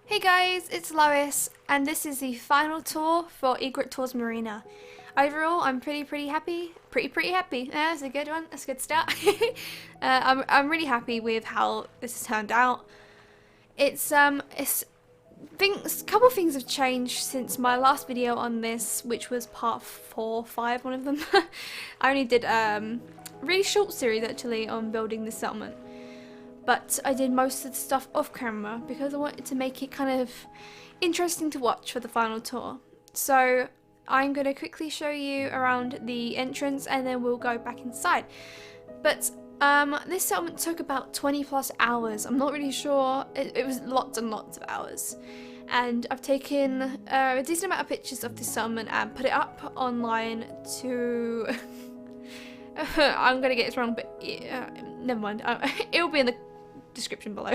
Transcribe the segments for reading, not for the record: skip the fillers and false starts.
Hey guys, it's Lois, and this is the final tour for Egret Tours Marina. Overall, I'm pretty happy. Pretty happy. That's a good one. That's a good start. I'm really happy with how this has turned out. It's things. Couple things have changed since my last video on this, which was part 4, 5, one of them. I only did really short series actually on building the settlement. But I did most of the stuff off camera because I wanted to make it kind of interesting to watch for the final tour. So I'm going to quickly show you around the entrance and then we'll go back inside. But this settlement took about 20 plus hours. I'm not really sure. It was lots and lots of hours. And I've taken a decent amount of pictures of this settlement and put it up online to... I'm going to get this wrong, but never mind. It'll be in the description below.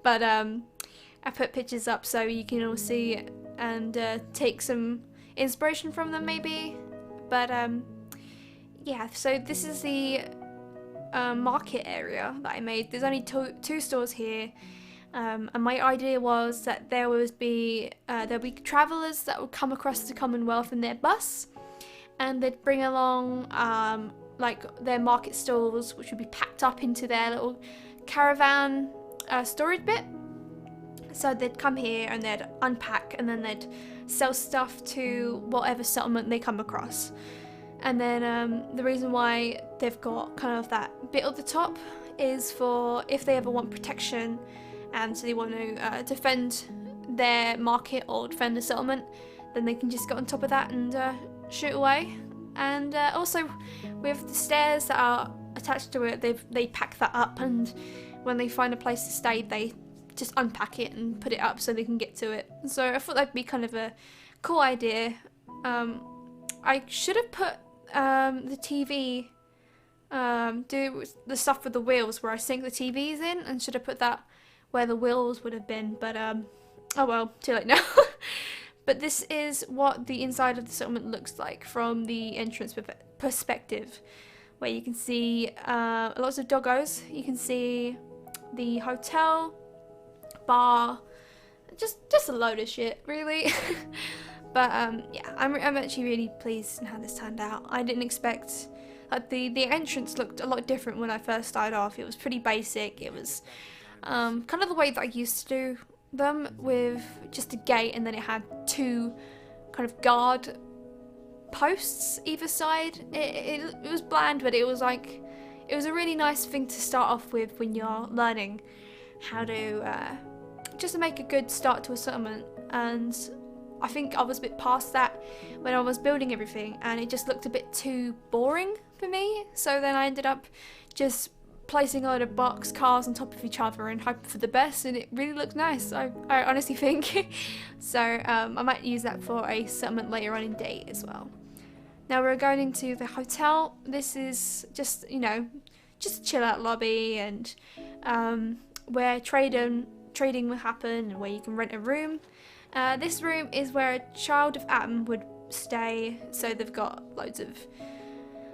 But I put pictures up so you can all see and take some inspiration from them maybe. But yeah, so this is the market area that I made. There's only two stores here, and my idea was that there'll be travellers that would come across the Commonwealth in their bus, and they'd bring along like their market stalls, which would be packed up into their little caravan storage bit. So they'd come here and they'd unpack and then they'd sell stuff to whatever settlement they come across. And then the reason why they've got kind of that bit at the top is for if they ever want protection and so they want to defend their market or defend the settlement, then they can just get on top of that and shoot away. And also with the stairs that are attached to it, they pack that up, and when they find a place to stay they just unpack it and put it up so they can get to it. So I thought that'd be kind of a cool idea. I should have put the TV, do the stuff with the wheels where I sink the TVs in, and should have put that where the wheels would have been, but oh well, too late now. But this is what the inside of the settlement looks like from the entrance perspective, where you can see lots of doggos. You can see the hotel, bar, just a load of shit, really. But yeah, I'm actually really pleased in how this turned out. I didn't expect, like, the entrance looked a lot different when I first started off. It was pretty basic. It was kind of the way that I used to do them, with just a gate and then it had two kind of guard posts either side. It was bland, but it was like, it was a really nice thing to start off with when you're learning how to just to make a good start to a settlement. And I think I was a bit past that when I was building everything, and it just looked a bit too boring for me. So then I ended up just placing a load of box cars on top of each other and hoping for the best, and it really looks nice, I honestly think. So I might use that for a settlement later on in date as well. Now we're going into the hotel. This is just, you know, just a chill out lobby, and where trading will happen and where you can rent a room. This room is where a child of Atom would stay, so they've got loads of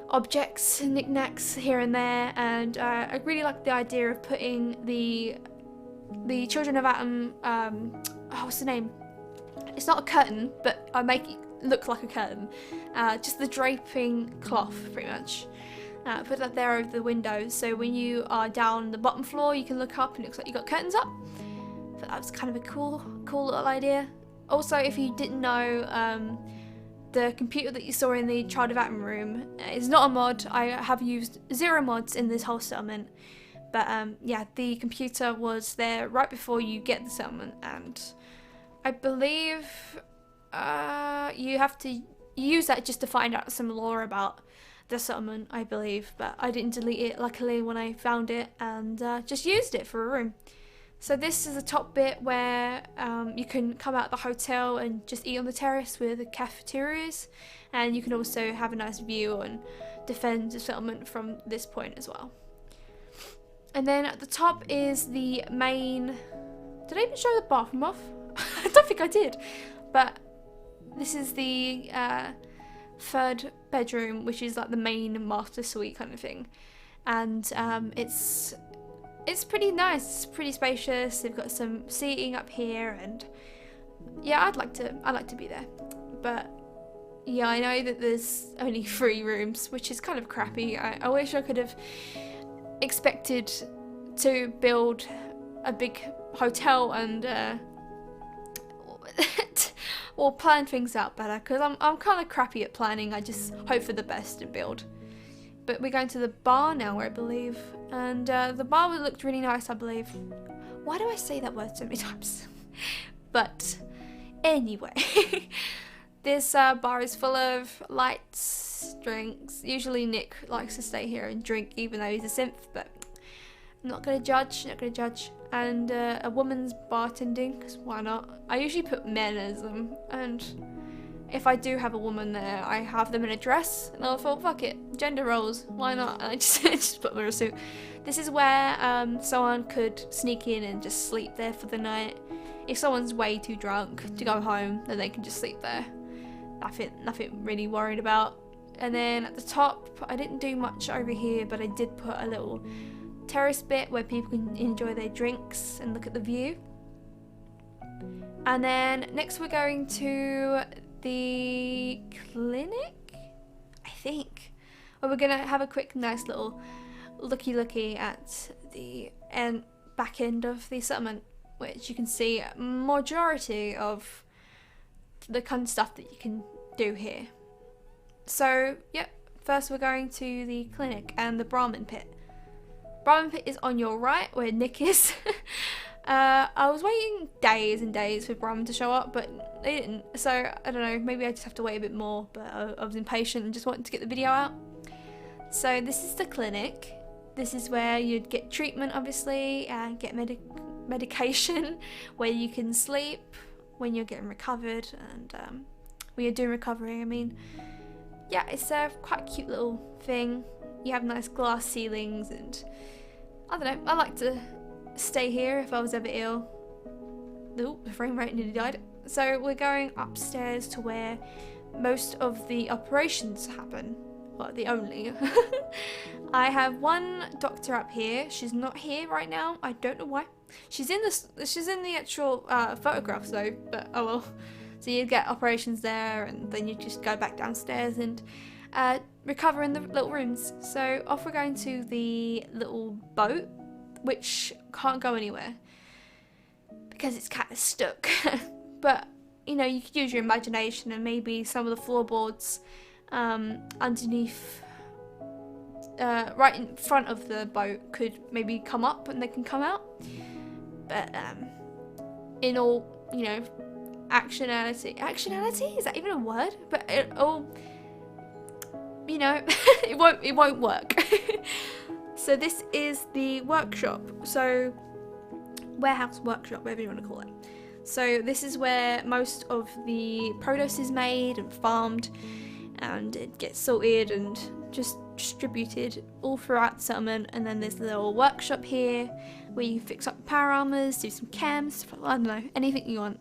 objects and knickknacks here and there, and I really like the idea of putting the children of Atom, what's the name? It's not a curtain, but I make it look like a curtain. Just the draping cloth, pretty much. Put that there over the windows, so when you are down the bottom floor, you can look up and it looks like you got curtains up. But that was kind of a cool little idea. Also, if you didn't know, the computer that you saw in the Child of Atom room is not a mod. I have used 0 mods in this whole settlement. But yeah, the computer was there right before you get the settlement, and I believe you have to use that just to find out some lore about the settlement, I believe. But I didn't delete it, luckily, when I found it, and just used it for a room. So this is the top bit where you can come out the hotel and just eat on the terrace with the cafeterias, and you can also have a nice view and defend the settlement from this point as well. And then at the top is the main... Did I even show the bathroom off? I don't think I did. But this is the third bedroom, which is like the main master suite kind of thing. And it's it's pretty nice. It's pretty spacious. They've got some seating up here, and yeah, I'd like to be there. But yeah, I know that there's only 3 rooms, which is kind of crappy. I wish I could have expected to build a big hotel and or plan things out better, because I'm kind of crappy at planning. I just hope for the best and build. But we're going to the bar now, I believe, and the bar looked really nice, I believe. Why do I say that word so many times? But anyway, this bar is full of lights, drinks. Usually Nick likes to stay here and drink, even though he's a synth, but I'm not gonna judge, And a woman's bartending, because why not? I usually put men as them, and if I do have a woman there, I have them in a dress, and I thought, fuck it, gender roles, why not? And I just put them in a suit. This is where someone could sneak in and just sleep there for the night. If someone's way too drunk to go home, then they can just sleep there. Nothing really worried about. And then at the top, I didn't do much over here, but I did put a little terrace bit where people can enjoy their drinks and look at the view. And then next we're going to the clinic, I think. Or we're gonna have a quick nice little looky at the back end of the settlement, which you can see a majority of the kind of stuff that you can do here. So yep, first we're going to the clinic and the Brahmin pit. Brahmin pit is on your right, where Nick is. I was waiting days and days for Brahmin to show up, but they didn't. So I don't know, maybe I just have to wait a bit more, but I was impatient and just wanted to get the video out. So this is the clinic. This is where you'd get treatment, obviously, and get medication, where you can sleep when you're getting recovered, and when you're doing recovery, I mean. Yeah, it's a quite cute little thing. You have nice glass ceilings, and I don't know, I like to stay here if I was ever ill. Ooh, the frame rate nearly died. So we're going upstairs to where most of the operations happen. Well, the only. I have one doctor up here. She's not here right now. I don't know why. She's in the actual photographs though, but oh well. So you get operations there, and then you just go back downstairs and recover in the little rooms. So off we're going to the little boat, which can't go anywhere because it's kind of stuck. But you know, you could use your imagination, and maybe some of the floorboards underneath, right in front of the boat, could maybe come up and they can come out. But in all, you know, actionality, is that even a word? But it all, you know, it won't work. So this is the workshop, so warehouse workshop, whatever you want to call it. So this is where most of the produce is made and farmed, and it gets sorted and just distributed all throughout the settlement. And then there's a little workshop here where you fix up power armors, do some cams, I don't know, anything you want.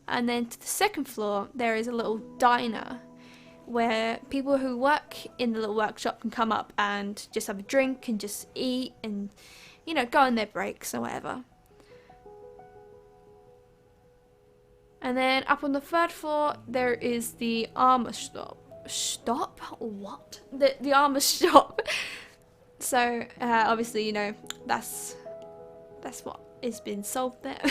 And then to the second floor there is a little diner where people who work in the little workshop can come up and just have a drink and just eat and, you know, go on their breaks or whatever. And then up on the third floor there is the armor shop. What? The armor shop. So obviously, you know, that's what is being sold there.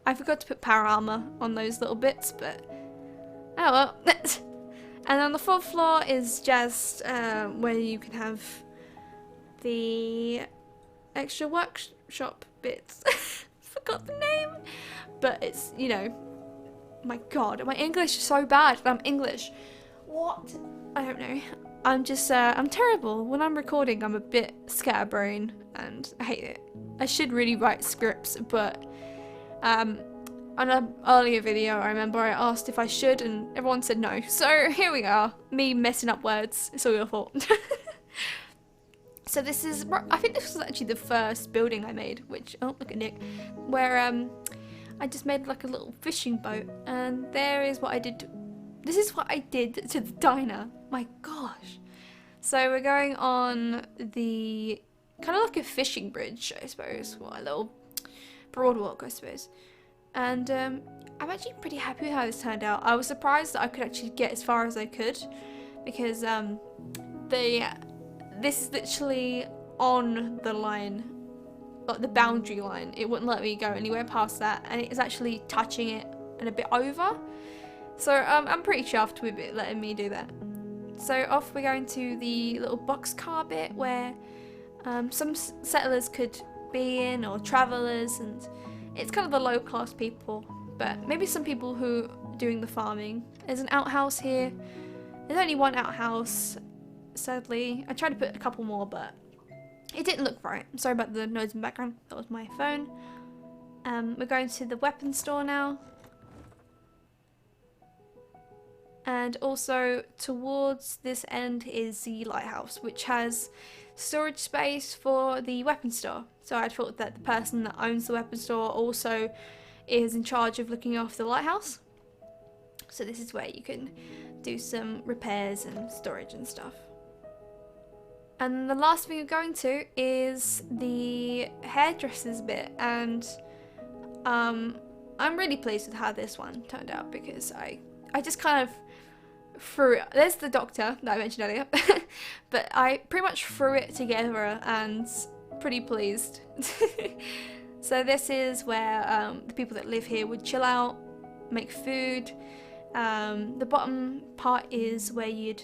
I forgot to put power armor on those little bits, but oh well. And on the fourth floor is just where you can have the extra workshop bits. Forgot the name, but it's, you know, my god, my English is so bad. I'm English. What? I don't know. I'm just I'm terrible. When I'm recording, I'm a bit scatterbrain and I hate it. I should really write scripts, but on an earlier video I remember I asked if I should and everyone said no. So here we are, me messing up words. It's all your fault. So this is, I think this was actually the first building I made, which, oh look at Nick, where I just made like a little fishing boat, and there is what I did. This is what I did to the diner. My gosh. So we're going on the kind of like a fishing bridge, I suppose. Well, a little boardwalk, I suppose. And I'm actually pretty happy with how this turned out. I was surprised that I could actually get as far as I could, because this is literally on the line, like the boundary line. It wouldn't let me go anywhere past that, and it's actually touching it and a bit over. So I'm pretty chuffed with it letting me do that. So off we're going to the little boxcar bit where some settlers could be in, or travellers, and it's kind of the low class people, but maybe some people who are doing the farming. There's an outhouse here. There's only one outhouse, sadly. I tried to put a couple more, but it didn't look right. I'm sorry about the noise in the background. That was my phone. We're going to the weapon store now. And also towards this end is the lighthouse, which has storage space for the weapon store. So I thought that the person that owns the weapon store also is in charge of looking after the lighthouse. So this is where you can do some repairs and storage and stuff. And the last thing we're going to is the hairdressers bit, and I'm really pleased with how this one turned out, because I just kind of threw it. There's the doctor that I mentioned earlier, but I pretty much threw it together and pretty pleased. So this is where the people that live here would chill out, make food. The bottom part is where you'd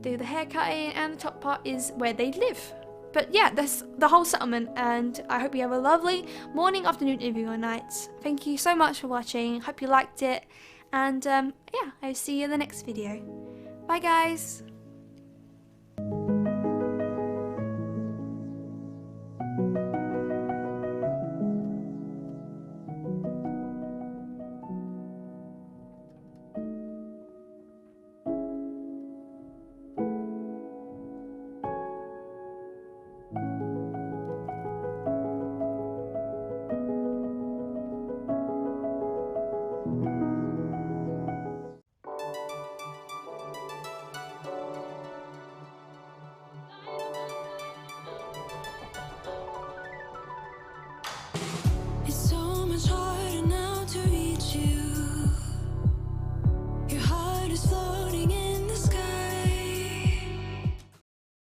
do the hair cutting, and the top part is where they live. But yeah, that's the whole settlement, and I hope you have a lovely morning, afternoon, evening or night. Thank you so much for watching. Hope you liked it, and yeah, I'll see you in the next video. Bye guys!